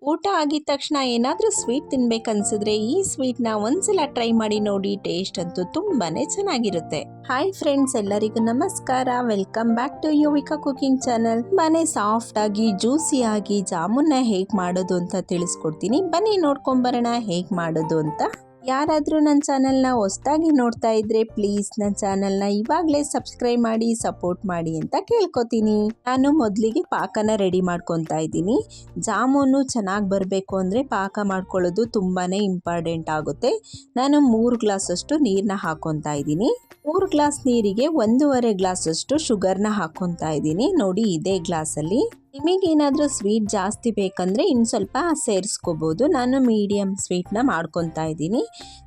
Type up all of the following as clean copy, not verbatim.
ಊಟ ಆಗಿದ ತಕ್ಷಣ ಏನಾದರೂ ಸ್ವೀಟ್ ತಿನ್ಬೇಕನ್ಸಿದ್ರೆ ಈ ಸ್ವೀಟ್ನ ಒಂದ್ಸಲ ಟ್ರೈ ಮಾಡಿ ನೋಡಿ. ಟೇಸ್ಟ್ ಅಂತೂ ತುಂಬಾನೇ ಚೆನ್ನಾಗಿರುತ್ತೆ. ಹಾಯ್ ಫ್ರೆಂಡ್ಸ್, ಎಲ್ಲರಿಗೂ ನಮಸ್ಕಾರ. Welcome back to Yuvika cooking channel. ತುಂಬಾನೇ ಸಾಫ್ಟ್ ಆಗಿ ಜ್ಯೂಸಿ ಆಗಿ ಜಾಮೂನ್ನ ಹೇಗೆ ಮಾಡೋದು ಅಂತ ತಿಳಿಸ್ಕೊಡ್ತೀನಿ. ಬನ್ನಿ ನೋಡ್ಕೊಂಬರೋಣ ಹೇಗೆ ಮಾಡೋದು ಅಂತ. ಯಾರಾದರೂ ನನ್ನ ಚಾನಲ್ನ ಹೊಸದಾಗಿ ನೋಡ್ತಾ ಇದ್ರೆ ಪ್ಲೀಸ್ ನನ್ನ ಚಾನಲ್ನ ಇವಾಗಲೇ ಸಬ್ಸ್ಕ್ರೈಬ್ ಮಾಡಿ ಸಪೋರ್ಟ್ ಮಾಡಿ ಅಂತ ಕೇಳ್ಕೊತೀನಿ. ನಾನು ಮೊದಲಿಗೆ ಪಾಕನ ರೆಡಿ ಮಾಡ್ಕೊತಾ ಇದ್ದೀನಿ. ಜಾಮೂನು ಚೆನ್ನಾಗಿ ಬರಬೇಕು ಅಂದರೆ ಪಾಕ ಮಾಡ್ಕೊಳ್ಳೋದು ತುಂಬಾ ಇಂಪಾರ್ಟೆಂಟ್ ಆಗುತ್ತೆ. ನಾನು 3 ಗ್ಲಾಸಷ್ಟು ನೀರನ್ನ ಹಾಕ್ಕೊತಾ ಇದ್ದೀನಿ. 3 ಗ್ಲಾಸ್ ನೀರಿಗೆ 1.5 ಗ್ಲಾಸಷ್ಟು ಶುಗರ್ನ ಹಾಕ್ಕೊತಾ ಇದ್ದೀನಿ. ನೋಡಿ, ಇದೇ ಗ್ಲಾಸಲ್ಲಿ. ನಿಮಗೇನಾದರೂ ಸ್ವೀಟ್ ಜಾಸ್ತಿ ಬೇಕಂದರೆ ಇನ್ನು ಸ್ವಲ್ಪ ಸೇರಿಸ್ಕೋಬೋದು. ನಾನು ಮೀಡಿಯಮ್ ಸ್ವೀಟ್ನ ಮಾಡ್ಕೊತಾ ಇದ್ದೀನಿ.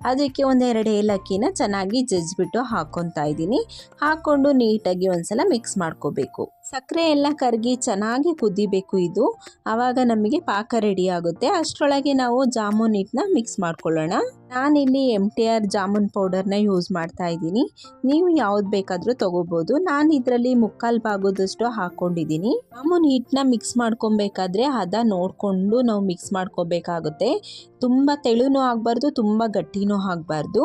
ಅದಕ್ಕೆ 1-2 ಏಲಕ್ಕಿನ ಚೆನ್ನಾಗಿ ಜಜ್ಜಿಬಿಟ್ಟು ಹಾಕ್ಕೊತಾ ಇದ್ದೀನಿ. ಹಾಕ್ಕೊಂಡು ನೀಟಾಗಿ ಒಂದ್ಸಲ ಮಿಕ್ಸ್ ಮಾಡ್ಕೋಬೇಕು. ಸಕ್ಕರೆ ಎಲ್ಲ ಕರಗಿ ಚೆನ್ನಾಗಿ ಕುದಿಬೇಕು. ಇದು ಆವಾಗ ನಮಗೆ ಪಾಕ ರೆಡಿ ಆಗುತ್ತೆ. ಅಷ್ಟರೊಳಗೆ ನಾವು ಜಾಮೂನ್ ಹಿಟ್ಟನ್ನ ಮಿಕ್ಸ್ ಮಾಡ್ಕೊಳ್ಳೋಣ. ನಾನಿಲ್ಲಿ MTR ಜಾಮೂನ್ ಪೌಡರ್ನ ಯೂಸ್ ಮಾಡ್ತಾ ಇದ್ದೀನಿ. ನೀವು ಯಾವ್ದು ಬೇಕಾದರೂ ತಗೋಬೋದು. ನಾನು ಇದರಲ್ಲಿ 3/4 ಭಾಗದಷ್ಟು ಹಾಕ್ಕೊಂಡಿದ್ದೀನಿ. ಜಾಮೂನ್ ಹಿಟ್ಟನ್ನ ಮಿಕ್ಸ್ ಮಾಡ್ಕೊಬೇಕಾದ್ರೆ ಹದ ನೋಡಿಕೊಂಡು ನಾವು ಮಿಕ್ಸ್ ಮಾಡ್ಕೋಬೇಕಾಗುತ್ತೆ. ತುಂಬ ತೆಳುನೂ ಆಗಬಾರ್ದು, ತುಂಬ ಗಟ್ಟಿನೂ ಆಗಬಾರ್ದು.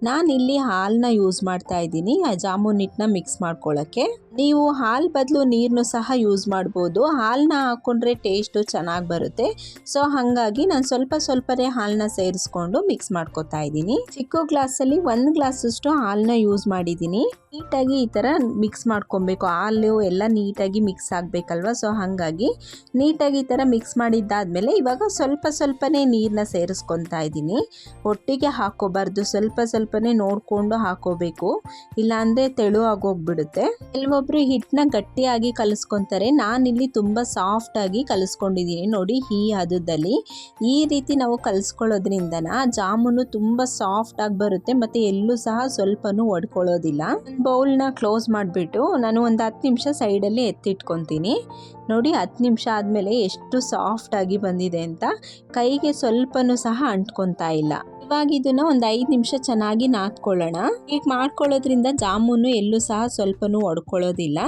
ನಾನಿಲ್ಲಿ ಹಾಲನ್ನ ಯೂಸ್ ಮಾಡ್ತಾ ಇದ್ದೀನಿ ಆ ಜಾಮೂನ್ ಹಿಟ್ಟನ್ನ ಮಿಕ್ಸ್ ಮಾಡ್ಕೊಳ್ಳೋಕ್ಕೆ. ನೀವು ಹಾಲು ಬದಲು ನೀರನ್ನು ಸಹ ಯೂಸ್ ಮಾಡ್ಬೋದು. ಹಾಲನ್ನ ಹಾಕ್ಕೊಂಡ್ರೆ ಟೇಸ್ಟು ಚೆನ್ನಾಗಿ ಬರುತ್ತೆ. ಸೊ ಹಾಗಾಗಿ ನಾನು ಸ್ವಲ್ಪನೇ ಹಾಲನ್ನ ಸೇರಿಸ್ಕೊಂಡು ಮಿಕ್ಸ್ ಮಾಡ್ಕೊತಾ ಇದ್ದೀನಿ. ಚಿಕ್ಕ ಗ್ಲಾಸಲ್ಲಿ 1 ಗ್ಲಾಸಷ್ಟು ಹಾಲನ್ನ ಯೂಸ್ ಮಾಡಿದ್ದೀನಿ. ನೀಟಾಗಿ ಈ ಥರ ಮಿಕ್ಸ್ ಮಾಡ್ಕೊಬೇಕು. ಹಾಲು ಎಲ್ಲ ನೀಟಾಗಿ ಮಿಕ್ಸ್ ಆಗಬೇಕಲ್ವ. ಸೊ ಹಾಗಾಗಿ ನೀಟಾಗಿ ಈ ಥರ ಮಿಕ್ಸ್ ಮಾಡಿದ್ದಾದಮೇಲೆ ಇವಾಗ ಸ್ವಲ್ಪನೇ ನೀರನ್ನ ಸೇರಿಸ್ಕೊತಾ ಇದ್ದೀನಿ. ಒಟ್ಟಿಗೆ ಹಾಕ್ಕೋಬಾರ್ದು, ಸ್ವಲ್ಪನೇ ನೋಡಿಕೊಂಡು ಹಾಕೋಬೇಕು. ಇಲ್ಲಾಂದರೆ ತೆಳು ಆಗೋಗ್ಬಿಡುತ್ತೆ. ಕೆಲವೊಬ್ರು ಹಿಟ್ಟನ್ನ ಗಟ್ಟಿಯಾಗಿ ಕಲಿಸ್ಕೊತಾರೆ. ನಾನಿಲ್ಲಿ ತುಂಬ ಸಾಫ್ಟಾಗಿ ಕಲಿಸ್ಕೊಂಡಿದ್ದೀನಿ. ನೋಡಿ, ಈ ಹದದಲ್ಲಿ ಈ ರೀತಿ ನಾವು ಕಲಿಸ್ಕೊಳ್ಳೋದ್ರಿಂದನ ಜಾಮೂನು ತುಂಬ ಸಾಫ್ಟಾಗಿ ಬರುತ್ತೆ ಮತ್ತು ಎಲ್ಲೂ ಸಹ ಸ್ವಲ್ಪನೂ ಒಡ್ಕೊಳ್ಳೋದಿಲ್ಲ. ಬೌಲ್ನ ಕ್ಲೋಸ್ ಮಾಡಿಬಿಟ್ಟು ನಾನು ಒಂದು 10 ನಿಮಿಷ ಸೈಡಲ್ಲಿ ಎತ್ತಿಟ್ಕೊತೀನಿ. ನೋಡಿ, 10 ನಿಮಿಷ ಆದಮೇಲೆ ಎಷ್ಟು ಸಾಫ್ಟಾಗಿ ಬಂದಿದೆ ಅಂತ. ಕೈಗೆ ಸ್ವಲ್ಪನೂ ಸಹ ಅಂಟ್ಕೊತಾ ಇಲ್ಲ. ಇವಾಗ ಇದನ್ನ ಒಂದು 5 ನಿಮಿಷ ಚೆನ್ನಾಗಿ ನಾದ್ಕೊಳ್ಳೋಣ. ಈಗ ಮಾಡ್ಕೊಳ್ಳೋದ್ರಿಂದ ಜಾಮೂನು ಎಲ್ಲೂ ಸಹ ಸ್ವಲ್ಪನೂ ಒಡ್ಕೊಳ್ಳೋದಿಲ್ಲ,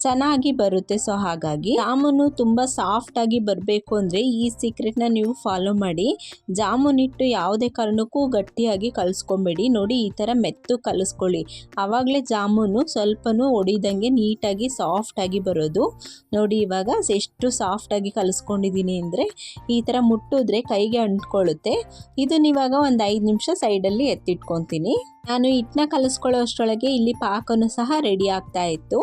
ಚೆನ್ನಾಗಿ ಬರುತ್ತೆ. ಸೊ ಹಾಗಾಗಿ ಜಾಮೂನು ತುಂಬ ಸಾಫ್ಟಾಗಿ ಬರಬೇಕು ಅಂದರೆ ಈ ಸೀಕ್ರೆಟ್ನ ನೀವು ಫಾಲೋ ಮಾಡಿ. ಜಾಮೂನ್ ಹಿಟ್ಟು ಯಾವುದೇ ಕಾರಣಕ್ಕೂ ಗಟ್ಟಿಯಾಗಿ ಕಲಿಸ್ಕೊಬೇಡಿ. ನೋಡಿ, ಈ ಥರ ಮೆತ್ತು ಕಲಿಸ್ಕೊಳ್ಳಿ. ಆವಾಗಲೇ ಜಾಮೂನು ಸ್ವಲ್ಪನೂ ಒಡಿದಂಗೆ ನೀಟಾಗಿ ಸಾಫ್ಟಾಗಿ ಬರೋದು. ನೋಡಿ, ಇವಾಗ ಎಷ್ಟು ಸಾಫ್ಟಾಗಿ ಕಲಿಸ್ಕೊಂಡಿದ್ದೀನಿ ಅಂದರೆ ಈ ಥರ ಮುಟ್ಟಿದ್ರೆ ಕೈಗೆ ಅಂಟ್ಕೊಳ್ಳುತ್ತೆ. ಇದನ್ನಿವಾಗ ಒಂದು 5 ನಿಮಿಷ ಸೈಡಲ್ಲಿ ಎತ್ತಿಟ್ಕೊತೀನಿ. ನಾನು ಹಿಟ್ಟನ್ನ ಕಲಿಸ್ಕೊಳ್ಳೋ ಅಷ್ಟರೊಳಗೆ ಇಲ್ಲಿ ಪಾಕನೂ ಸಹ ರೆಡಿ ಆಗ್ತಾ ಇತ್ತು.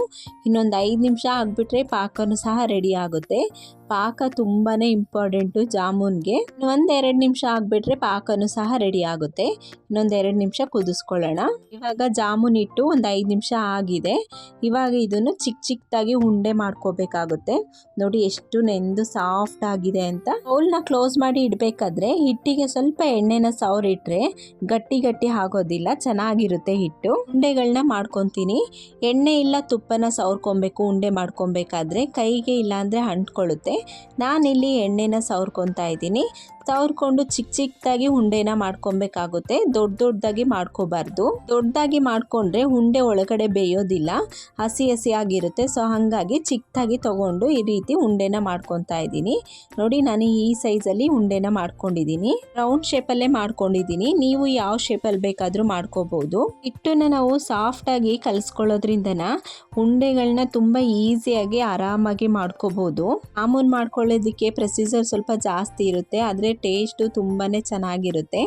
ಇನ್ನೊಂದು 5 ನಿಮಿಷ ಆಗಿಬಿಟ್ರೆ ಪಾಕನೂ ಸಹ ರೆಡಿ ಆಗುತ್ತೆ. ಪಾಕ ತುಂಬಾ ಇಂಪಾರ್ಟೆಂಟು ಜಾಮೂನ್ಗೆ. 1-2 ನಿಮಿಷ ಆಗಿಬಿಟ್ರೆ ಪಾಕನೂ ಸಹ ರೆಡಿ ಆಗುತ್ತೆ. ಇನ್ನೊಂದು 2 ನಿಮಿಷ ಕುದಿಸ್ಕೊಳ್ಳೋಣ. ಇವಾಗ ಜಾಮೂನ್ ಹಿಟ್ಟು ಒಂದು 5 ನಿಮಿಷ ಆಗಿದೆ. ಇವಾಗ ಇದನ್ನು ಚಿಕ್ಕದಾಗಿ ಉಂಡೆ ಮಾಡ್ಕೋಬೇಕಾಗುತ್ತೆ. ನೋಡಿ, ಎಷ್ಟು ನೆಂದು ಸಾಫ್ಟ್ ಆಗಿದೆ ಅಂತ. ಬೌಲ್ನ ಕ್ಲೋಸ್ ಮಾಡಿ ಇಡಬೇಕಾದ್ರೆ ಹಿಟ್ಟಿಗೆ ಸ್ವಲ್ಪ ಎಣ್ಣೆನ ಸವರಿಟ್ರೆ ಗಟ್ಟಿ ಆಗೋದಿಲ್ಲ, ಚೆನ್ನಾಗಿರುತ್ತೆ ಹಿಟ್ಟು. ಉಂಡೆಗಳನ್ನ ಮಾಡ್ಕೊತೀನಿ. ಎಣ್ಣೆ ಇಲ್ಲ ತುಪ್ಪನ ಸವರ್ಕೊಬೇಕು. ಉಂಡೆ ಮಾಡ್ಕೊಬೇಕಾದ್ರೆ ಕೈಗೆ ಇಲ್ಲಾಂದರೆ ಅಂಟ್ಕೊಳ್ಳುತ್ತೆ. ನಾನಿಲ್ಲಿ ಎಣ್ಣೆನ ಸವರ್ಕೊತಾ ಇದ್ದೀನಿ. ಸವರ್ಕೊಂಡು ಚಿಕ್ಕದಾಗಿ ಉಂಡೆನ ಮಾಡ್ಕೊಬೇಕಾಗುತ್ತೆ. ದೊಡ್ಡದಾಗಿ ಮಾಡ್ಕೋಬಾರ್ದು. ದೊಡ್ಡದಾಗಿ ಮಾಡ್ಕೊಂಡ್ರೆ ಉಂಡೆ ಒಳಗಡೆ ಬೇಯೋದಿಲ್ಲ, ಹಸಿ ಆಗಿರುತ್ತೆ. ಸೊ ಹಾಗಾಗಿ ಚಿಕ್ಕದಾಗಿ ತಗೊಂಡು ಈ ರೀತಿ ಉಂಡೆನ ಮಾಡ್ಕೊತಾ ಇದ್ದೀನಿ. ನೋಡಿ, ನಾನು ಈ ಸೈಜಲ್ಲಿ ಉಂಡೆನ ಮಾಡ್ಕೊಂಡಿದ್ದೀನಿ. ರೌಂಡ್ ಶೇಪಲ್ಲೇ ಮಾಡ್ಕೊಂಡಿದ್ದೀನಿ. ನೀವು ಯಾವ ಶೇಪಲ್ಲಿ ಬೇಕಾದರೂ ಮಾಡ್ಕೋಬಹುದು. ಹಿಟ್ಟನ್ನ ನಾವು ಸಾಫ್ಟಾಗಿ ಕಲಿಸ್ಕೊಳ್ಳೋದ್ರಿಂದನ ಉಂಡೆಗಳನ್ನ ತುಂಬ ಈಸಿಯಾಗಿ ಆರಾಮಾಗಿ ಮಾಡ್ಕೋಬಹುದು. ಜಾಮೂನ್ ಮಾಡ್ಕೊಳ್ಳೋದಕ್ಕೆ ಪ್ರೊಸೀಜರ್ ಸ್ವಲ್ಪ ಜಾಸ್ತಿ ಇರುತ್ತೆ, ಆದರೆ ಟೇಸ್ಟು ತುಂಬಾ ಚೆನ್ನಾಗಿರುತ್ತೆ.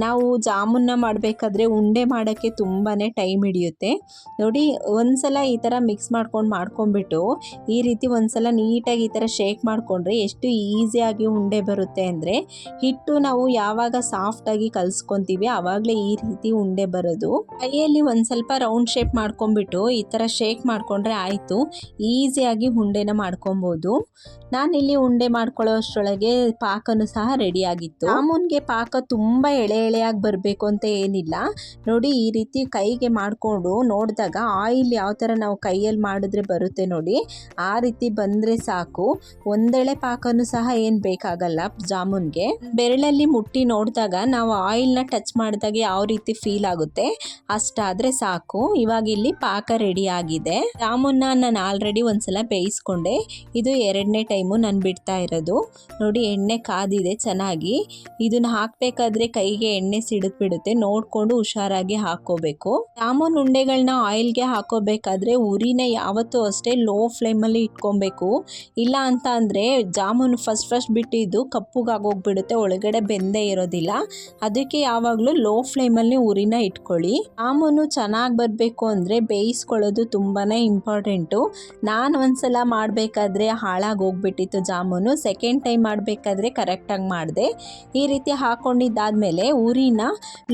ನಾವು ಜಾಮೂನ್ನ ಮಾಡಬೇಕಾದ್ರೆ ಉಂಡೆ ಮಾಡೋಕ್ಕೆ ತುಂಬಾ ಟೈಮ್ ಹಿಡಿಯುತ್ತೆ. ನೋಡಿ, ಒಂದ್ಸಲ ಈ ಥರ ಮಿಕ್ಸ್ ಮಾಡ್ಕೊಂಡ್ಬಿಟ್ಟು ಈ ರೀತಿ ಒಂದ್ಸಲ ನೀಟಾಗಿ ಈ ಥರ ಶೇಕ್ ಮಾಡಿಕೊಂಡ್ರೆ ಎಷ್ಟು ಈಸಿಯಾಗಿ ಉಂಡೆ ಬರುತ್ತೆ ಅಂದರೆ, ಹಿಟ್ಟು ನಾವು ಯಾವಾಗ ಸಾಫ್ಟಾಗಿ ಕಲಿಸ್ಕೊತೀವಿ ಆವಾಗಲೇ ಈ ರೀತಿ ಉಂಡೆ ಬರೋದು. ಕೈಯಲ್ಲಿ ಒಂದು ಸ್ವಲ್ಪ ರೌಂಡ್ ಶೇಪ್ ಮಾಡ್ಕೊಂಡ್ಬಿಟ್ಟು ಈ ಥರ ಶೇಕ್ ಮಾಡಿಕೊಂಡ್ರೆ ಆಯಿತು. ಈಸಿಯಾಗಿ ಉಂಡೆನ ಮಾಡ್ಕೊಬೋದು. ನಾನಿಲ್ಲಿ ಉಂಡೆ ಮಾಡ್ಕೊಳ್ಳೋ ಅಷ್ಟರೊಳಗೆ ಪಾಕನೂ ಸಹ ರೆಡಿ ಆಗಿತ್ತು. ಜಾಮೂನ್ಗೆ ಪಾಕ ತುಂಬ ಎಳೆಯಾಗಿ ಬರಬೇಕು ಅಂತ ಏನಿಲ್ಲ. ನೋಡಿ, ಈ ರೀತಿ ಕೈಗೆ ಮಾಡಿಕೊಂಡು ನೋಡಿದಾಗ ಆಯಿಲ್ ಯಾವ ಥರ ನಾವು ಕೈಯಲ್ಲಿ ಮಾಡಿದ್ರೆ ಬರುತ್ತೆ ನೋಡಿ, ಆ ರೀತಿ ಬಂದರೆ ಸಾಕು. ಒಂದೆಳೆ ಪಾಕನೂ ಸಹ ಏನು ಬೇಕಾಗಲ್ಲ ಜಾಮೂನ್ಗೆ. ಬೆರಳಲ್ಲಿ ಮುಟ್ಟಿ ನೋಡಿದಾಗ ನಾವು ಆಯಿಲ್ನ ಟಚ್ ಮಾಡಿದಾಗ ಯಾವ ರೀತಿ ಫೀಲ್ ಆಗುತ್ತೆ, ಅಷ್ಟಾದರೆ ಸಾಕು. ಇವಾಗ ಇಲ್ಲಿ ಪಾಕ ರೆಡಿ ಆಗಿದೆ. ಜಾಮೂನ್ನ ನಾನು ಆಲ್ರೆಡಿ ಒಂದ್ಸಲ ಬೇಯಿಸ್ಕೊಂಡೆ. ಇದು 2ನೇ ಟೈಮು ನಾನು ಬಿಡ್ತಾ ಇರೋದು. ನೋಡಿ ಎಣ್ಣೆ ಕಾದಿದೆ ಚೆನ್ನಾಗಿ. ಇದನ್ನ ಹಾಕಬೇಕಾದ್ರೆ ಕೈಗೆ ಎಣ್ಣೆ ಸಿಡಿದ್ಬಿಡುತ್ತೆ, ನೋಡಿಕೊಂಡು ಹುಷಾರಾಗಿ ಹಾಕೋಬೇಕು. ಜಾಮೂನ್ ಉಂಡೆಗಳನ್ನ ಆಯಿಲ್ಗೆ ಹಾಕೋಬೇಕಾದ್ರೆ ಉರಿನ ಯಾವತ್ತೂ ಅಷ್ಟೇ ಲೋ ಫ್ಲೇಮಲ್ಲಿ ಇಟ್ಕೊಬೇಕು. ಇಲ್ಲ ಅಂತ ಅಂದರೆ ಜಾಮೂನು ಫಸ್ಟ್ ಬಿಟ್ಟಿದ್ದು ಕಪ್ಪುಗಾಗೋಗ್ಬಿಡುತ್ತೆ, ಒಳಗಡೆ ಬೆಂದೇ ಇರೋದಿಲ್ಲ. ಅದಕ್ಕೆ ಯಾವಾಗಲೂ ಲೋ ಫ್ಲೇಮಲ್ಲಿ ಉರಿನ ಇಟ್ಕೊಳ್ಳಿ. ಜಾಮೂನು ಚೆನ್ನಾಗಿ ಬರಬೇಕು ಅಂದರೆ ಬೇಯಿಸ್ಕೊಳ್ಳೋದು ತುಂಬಾ ಇಂಪಾರ್ಟೆಂಟು. ನಾನು ಒಂದ್ಸಲ ಮಾಡಬೇಕಾದ್ರೆ ಹಾಳಾಗಿ ಹೋಗ್ಬಿಟ್ಟಿತ್ತು ಜಾಮೂನು. ಸೆಕೆಂಡ್ ಟೈಮ್ ಮಾಡಬೇಕಾದ್ರೆ ಕರೆಕ್ಟಾಗಿ ಮಾಡಿದೆ. ಈ ರೀತಿ ಹಾಕ್ಕೊಂಡಿದ್ದಾದಮೇಲೆ ಉರಿನ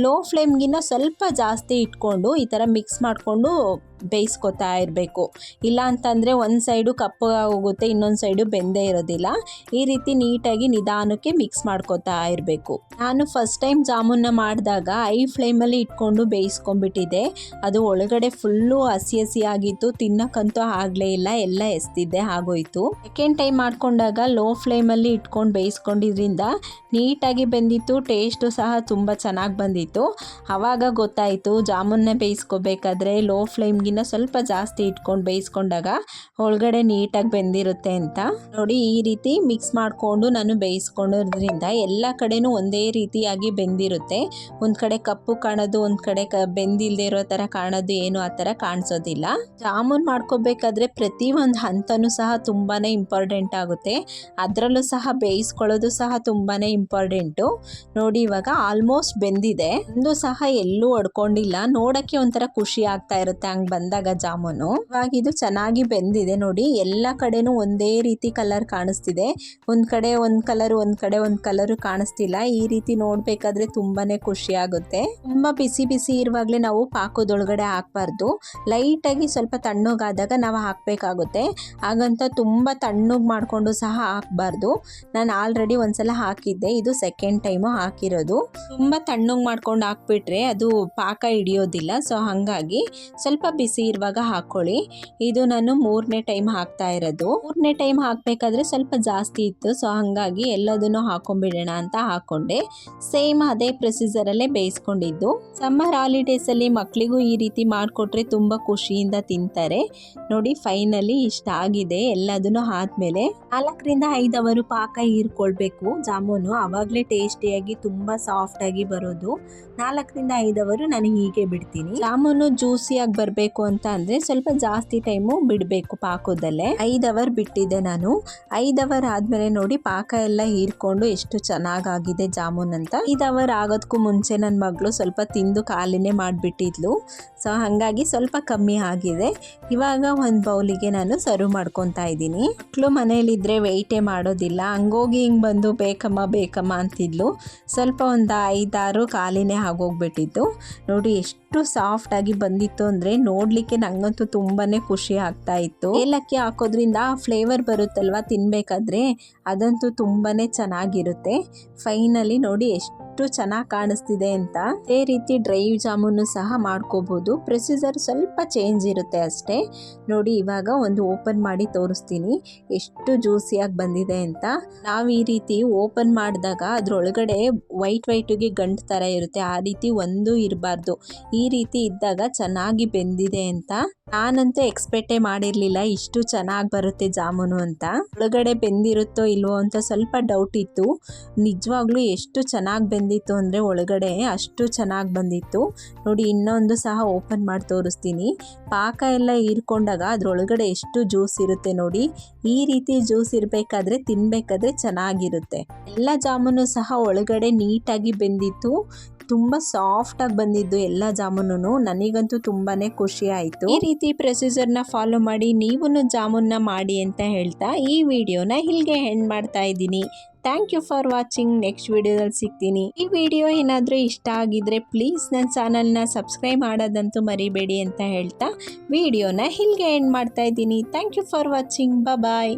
ಲೋ ಫ್ಲೇಮ್ಗಿನ್ನ ಸ್ವಲ್ಪ ಜಾಸ್ತಿ ಇಟ್ಕೊಂಡು ಈ ಥರ ಮಿಕ್ಸ್ ಮಾಡಿಕೊಂಡು ಬೇಯಿಸ್ಕೊತಾ ಇರಬೇಕು. ಇಲ್ಲ ಅಂತಂದರೆ ಒಂದು ಸೈಡು ಕಪ್ಪಗೋಗುತ್ತೆ, ಇನ್ನೊಂದು ಸೈಡು ಬೆಂದೇ ಇರೋದಿಲ್ಲ. ಈ ರೀತಿ ನೀಟಾಗಿ ನಿಧಾನಕ್ಕೆ ಮಿಕ್ಸ್ ಮಾಡ್ಕೊತಾ ಇರಬೇಕು. ನಾನು ಫಸ್ಟ್ ಟೈಮ್ ಜಾಮೂನ್ನ ಮಾಡಿದಾಗ ಐ ಫ್ಲೇಮಲ್ಲಿ ಇಟ್ಕೊಂಡು ಬೇಯಿಸ್ಕೊಂಡ್ಬಿಟ್ಟಿದ್ದೆ. ಅದು ಒಳಗಡೆ ಫುಲ್ಲು ಹಸಿ ಆಗಿತ್ತು, ತಿನ್ನಕ್ಕಂತೂ ಆಗಲೇ ಇಲ್ಲ, ಎಲ್ಲ ಎಸ್ತಿದ್ದೆ ಆಗೋಯ್ತು. ಸೆಕೆಂಡ್ ಟೈಮ್ ಮಾಡ್ಕೊಂಡಾಗ ಲೋ ಫ್ಲೇಮಲ್ಲಿ ಇಟ್ಕೊಂಡು ಬೇಯಿಸ್ಕೊಂಡಿದ್ರಿಂದ ನೀಟಾಗಿ ಬೆಂದಿತ್ತು, ಟೇಸ್ಟು ಸಹ ತುಂಬ ಚೆನ್ನಾಗಿ ಬಂದಿತ್ತು. ಆವಾಗ ಗೊತ್ತಾಯಿತು ಜಾಮೂನ್ನ ಬೇಯಿಸ್ಕೋಬೇಕಾದ್ರೆ ಲೋ ಫ್ಲೇಮ್ಗಿನ್ನ ಸ್ವಲ್ಪ ಜಾಸ್ತಿ ಇಟ್ಕೊಂಡು ಬೇಯಿಸ್ಕೊಂಡಾಗ ಒಳಗಡೆ ನೀಟಾಗಿ ಬೆಂದಿರುತ್ತೆ ಅಂತ. ನೋಡಿ ಈ ರೀತಿ ಮಿಕ್ಸ್ ಮಾಡಿಕೊಂಡು ನಾನು ಬೇಯಿಸ್ಕೊಳ್ಳೋದ್ರಿಂದ ಎಲ್ಲ ಕಡೆನೂ ಒಂದೇ ರೀತಿಯಾಗಿ ಬೆಂದಿರುತ್ತೆ. ಒಂದು ಕಡೆ ಕಪ್ಪು ಕಾಣೋದು, ಒಂದು ಕಡೆ ಬೆಂದಿಲ್ಲದೆ ಇರೋ ಥರ ಕಾಣೋದು, ಏನು ಆ ಥರ ಕಾಣಿಸೋದಿಲ್ಲ. ಜಾಮೂನ್ ಮಾಡ್ಕೋಬೇಕಾದ್ರೆ ಪ್ರತಿಯೊಂದು ಹಂತನೂ ಸಹ ತುಂಬಾ ಇಂಪಾರ್ಟೆಂಟ್ ಆಗುತ್ತೆ. ಅದರಲ್ಲೂ ಸಹ ಬೇಯಿಸ್ಕೊಳ್ಳೋದು ಸಹ ತುಂಬಾ ಇಂಪಾರ್ಟೆಂಟು. ನೋಡಿ ಇವಾಗ ಆಲ್ಮೋಸ್ಟ್ ಬೆಂದಿದೆ, ಒಂದು ಸಹ ಎಲ್ಲೂ ಒಡ್ಕೊಂಡಿಲ್ಲ. ನೋಡೋಕ್ಕೆ ಒಂಥರ ಖುಷಿ ಆಗ್ತಾ ಇರುತ್ತೆ ಹಂಗೆ ಬಂದಾಗ ಜಾಮೂನು. ಇವಾಗ ಇದು ಚೆನ್ನಾಗಿ ಬೆಂದಿದೆ. ನೋಡಿ ಎಲ್ಲ ಕಡೆನೂ ಒಂದೇ ರೀತಿ ಕಲರ್ ಕಾಣಿಸ್ತಿದೆ. ಒಂದು ಕಡೆ ಒಂದು ಕಲರು, ಒಂದು ಕಡೆ ಒಂದು ಕಲರು ಕಾಣಿಸ್ತಿಲ್ಲ. ಈ ರೀತಿ ನೋಡಬೇಕಾದ್ರೆ ತುಂಬಾನೇ ಖುಷಿ ಆಗುತ್ತೆ. ತುಂಬ ಬಿಸಿ ಇರುವಾಗಲೇ ನಾವು ಪಾಕದೊಳಗಡೆ ಹಾಕಬಾರ್ದು. ಲೈಟಾಗಿ ಸ್ವಲ್ಪ ತಣ್ಣಗಾದಾಗ ನಾವು ಹಾಕಬೇಕಾಗುತ್ತೆ. ಹಾಗಂತ ತುಂಬ ತಣ್ಣಗೆ ಮಾಡಿಕೊಂಡು ಸಹ ಹಾಕಬಾರ್ದು. ನಾನು ಆಲ್ರೆಡಿ ಒಂದ್ಸಲ ಹಾಕಿದ್ದೆ, ಇದು ಸೆಕೆಂಡ್ ಟೈಮು ಹಾಕಿರೋದು. ತುಂಬ ತಣ್ಣಗೆ ಮಾಡ್ಕೊಂಡು ಹಾಕ್ಬಿಟ್ರೆ ಅದು ಪಾಕ ಹಿಡಿಯೋದಿಲ್ಲ. ಸೊ ಹಾಗಾಗಿ ಸ್ವಲ್ಪ ಬಿಸಿ ಇರುವಾಗ ಹಾಕ್ಕೊಳ್ಳಿ. ಇದು ನಾನು 3ನೇ ಟೈಮ್ ಹಾಕ್ತಾ ಇರೋದು. 3ನೇ ಟೈಮ್ ಹಾಕಬೇಕಾದ್ರೆ ಸ್ವಲ್ಪ ಜಾಸ್ತಿ ಇತ್ತು, ಸೊ ಹಾಗಾಗಿ ಎಲ್ಲದನ್ನು ಹಾಕೊಂಡ್ಬಿಡೋಣ ಅಂತ ಹಾಕ್ಕೊಂಡೆ. ಸೇಮ್ ಅದೇ ಪ್ರೊಸೀಜರಲ್ಲೇ ಬೇಯಿಸ್ಕೊಂಡಿದ್ದು. ಸಮ್ಮರ್ ಹಾಲಿಡೇಸಲ್ಲಿ ಮಕ್ಕಳಿಗೂ ಈ ರೀತಿ ಮಾಡಿಕೊಟ್ರೆ ತುಂಬ ಖುಷಿಯಿಂದ ತಿಂತಾರೆ. ನೋಡಿ ಫೈನಲಿ ಇಷ್ಟ ಆಗಿದೆ. ಎಲ್ಲದನ್ನು ಆದಮೇಲೆ 4ರಿಂದ 5 ಅವರು ಪಾಕ ಹೀರ್ಕೊಳ್ಬೇಕು ಜಾಮೂನು, ಆವಾಗಲೇ ಟೇಸ್ಟಿಯಾಗಿ ತುಂಬ ಸಾಫ್ಟಾಗಿ ಬರೋದು. 4ರಿಂದ 5 ಅವರು ನಾನು ಹೀಗೆ ಬಿಡ್ತೀನಿ. ಜಾಮೂನು ಜ್ಯೂಸಿಯಾಗಿ ಬರಬೇಕು ಅಂತ ಅಂದರೆ ಸ್ವಲ್ಪ ಜಾಸ್ತಿ ಟೈಮು ಬಿಡಬೇಕು ಪಾಕದಲ್ಲೇ. 5 ಅವರ್ ಬಿಟ್ಟಿದ್ದೆ ನಾನು. 5 ಅವರ್ ಆದಮೇಲೆ ನೋಡಿ ಪಾಕ ಎಲ್ಲ ಹೀರ್ಕೊಂಡು ಎಷ್ಟು ಚೆನ್ನಾಗಾಗಿದೆ ಜಾಮೂನ್ ಅಂತ. 5 ಅವರ್ ಆಗೋದಕ್ಕೂ ಮುಂಚೆ ನನ್ನ ಮಗಳು ಸ್ವಲ್ಪ ತಿಂದು ಖಾಲಿನೇ ಮಾಡಿಬಿಟ್ಟಿದ್ಲು. ಸೊ ಹಾಗಾಗಿ ಸ್ವಲ್ಪ ಕಮ್ಮಿ ಆಗಿದೆ. ಇವಾಗ ಒಂದು ಬೌಲಿಗೆ ನಾನು ಸರ್ವ್ ಮಾಡ್ಕೊತಾ ಇದ್ದೀನಿ. ಮಕ್ಕಳು ಮನೇಲಿದ್ದರೆ ವೆಯ್ಟೇ ಮಾಡೋದಿಲ್ಲ, ಹಂಗೋಗಿ ಹಿಂಗೆ ಬಂದು ಬೇಕಮ್ಮ ಅಂತಿದ್ಲು. ಸ್ವಲ್ಪ ಒಂದು 5-6 ಖಾಲಿನೇ ಆಗೋಗ್ಬಿಟ್ಟಿತ್ತು. ನೋಡಿ ಎಷ್ಟು ಸಾಫ್ಟಾಗಿ ಬಂದಿತ್ತು ಅಂದರೆ ನೋಡಲಿಕ್ಕೆ ನಂಗಂತೂ ತುಂಬಾ ಖುಷಿ ಆಗ್ತಾ ಇತ್ತು. ಏಲಕ್ಕಿ ಹಾಕೋದ್ರಿಂದ ಫ್ಲೇವರ್ ಬರುತ್ತಲ್ವ ತಿನ್ನಬೇಕಾದ್ರೆ, ಅದಂತೂ ತುಂಬಾ ಚೆನ್ನಾಗಿರುತ್ತೆ. ಫೈನಲಿ ನೋಡಿ ಎಷ್ಟು ಚೆನ್ನಾಗಿ ಕಾಣಿಸ್ತಿದೆ ಅಂತ. ಅದೇ ರೀತಿ ಡ್ರೈ ಜಾಮೂನು ಸಹ ಮಾಡ್ಕೋಬಹುದು. ಪ್ರೊಸೀಜರ್ ಸ್ವಲ್ಪ ಚೇಂಜ್ ಇರುತ್ತೆ ಅಷ್ಟೇ. ನೋಡಿ ಇವಾಗ ಒಂದು ಓಪನ್ ಮಾಡಿ ತೋರಿಸ್ತೀನಿ ಎಷ್ಟು ಜ್ಯೂಸಿಯಾಗಿ ಬಂದಿದೆ ಅಂತ. ನಾವು ಈ ರೀತಿ ಓಪನ್ ಮಾಡಿದಾಗ ಅದರೊಳಗಡೆ ವೈಟ್ಗೆ ಗಂಟು ಥರ ಇರುತ್ತೆ, ಆ ರೀತಿ ಒಂದು ಇರಬಾರ್ದು. ಈ ರೀತಿ ಇದ್ದಾಗ ಚೆನ್ನಾಗಿ ಬೆಂದಿದೆ ಅಂತ. ನಾನಂತೂ ಎಕ್ಸ್ಪೆಕ್ಟೇ ಮಾಡಿರಲಿಲ್ಲ ಇಷ್ಟು ಚೆನ್ನಾಗಿ ಬರುತ್ತೆ ಜಾಮೂನು ಅಂತ. ಒಳಗಡೆ ಬೆಂದಿರುತ್ತೋ ಇಲ್ವೋ ಅಂತ ಸ್ವಲ್ಪ ಡೌಟ್ ಇತ್ತು. ನಿಜವಾಗ್ಲೂ ಎಷ್ಟು ಚೆನ್ನಾಗಿ ಬೆಂದಿತ್ತು ಅಂದರೆ ಒಳಗಡೆ ಅಷ್ಟು ಚೆನ್ನಾಗಿ ಬಂದಿತ್ತು. ನೋಡಿ ಇನ್ನೊಂದು ಸಹ ಓಪನ್ ಮಾಡಿ ತೋರಿಸ್ತೀನಿ. ಪಾಕ ಎಲ್ಲ ಹೀರ್ಕೊಂಡಾಗ ಅದರೊಳಗಡೆ ಎಷ್ಟು ಜ್ಯೂಸ್ ಇರುತ್ತೆ ನೋಡಿ. ಈ ರೀತಿ ಜ್ಯೂಸ್ ಇರಬೇಕಾದ್ರೆ ತಿನ್ನಬೇಕಾದ್ರೆ ಚೆನ್ನಾಗಿರುತ್ತೆ. ಎಲ್ಲ ಜಾಮೂನು ಸಹ ಒಳಗಡೆ ನೀಟಾಗಿ ಬೆಂದಿತ್ತು, ತುಂಬ ಸಾಫ್ಟಾಗಿ ಬಂದಿದ್ದು ಎಲ್ಲ ಜಾಮೂನು. ನನಗಂತೂ ತುಂಬಾ ಖುಷಿ ಆಯಿತು. ಈ ರೀತಿ ಪ್ರೊಸೀಜರ್ನ ಫಾಲೋ ಮಾಡಿ ನೀವು ಜಾಮೂನ್ನ ಮಾಡಿ ಅಂತ ಹೇಳ್ತಾ ಈ ವಿಡಿಯೋನ ಇಲ್ಲಿಗೆ ಎಂಡ್ ಮಾಡ್ತಾ ಇದ್ದೀನಿ. Thank you for watching. Next ವಿಡಿಯೋದಲ್ಲಿ ಸಿಗ್ತೀನಿ. ಈ ವಿಡಿಯೋ ಏನಾದರೂ ಇಷ್ಟ ಆಗಿದ್ರೆ ಪ್ಲೀಸ್ ನನ್ನ ಚಾನಲ್ನ ಸಬ್ಸ್ಕ್ರೈಬ್ ಮಾಡೋದಂತೂ ಮರಿಬೇಡಿ ಅಂತ ಹೇಳ್ತಾ ವಿಡಿಯೋನ ಇಲ್ಲಿಗೆ ಎಂಡ್ ಮಾಡ್ತಾ ಇದ್ದೀನಿ. Thank you for watching. Bye.